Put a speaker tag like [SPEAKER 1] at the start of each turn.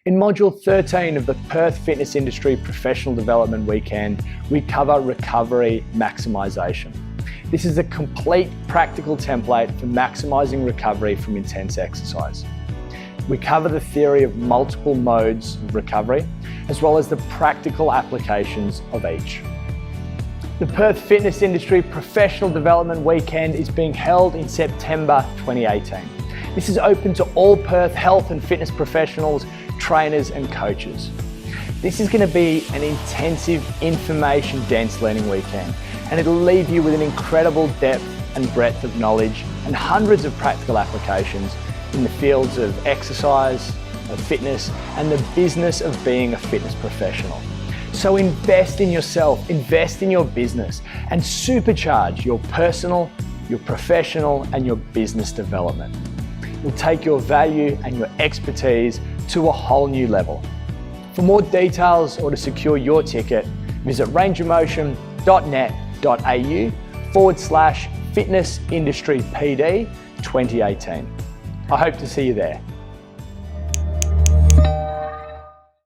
[SPEAKER 1] In Module 13 of the Perth Fitness Industry Professional Development Weekend, we cover recovery maximisation. This is a complete practical template for maximising recovery from intense exercise. We cover the theory of multiple modes of recovery, as well as the practical applications of each. The Perth Fitness Industry Professional Development Weekend is being held in September 2018. This is open to all Perth health and fitness professionals, trainers and coaches. This is going to be an intensive, information-dense learning weekend, and it'll leave you with an incredible depth and breadth of knowledge and hundreds of practical applications in the fields of exercise, of fitness, and the business of being a fitness professional. So invest in yourself, invest in your business, and supercharge your personal, your professional, and your business development. Will take your value and your expertise to a whole new level. For more details or to secure your ticket, visit rangeofmotion.net.au/fitness industry PD 2018. I hope to see you there.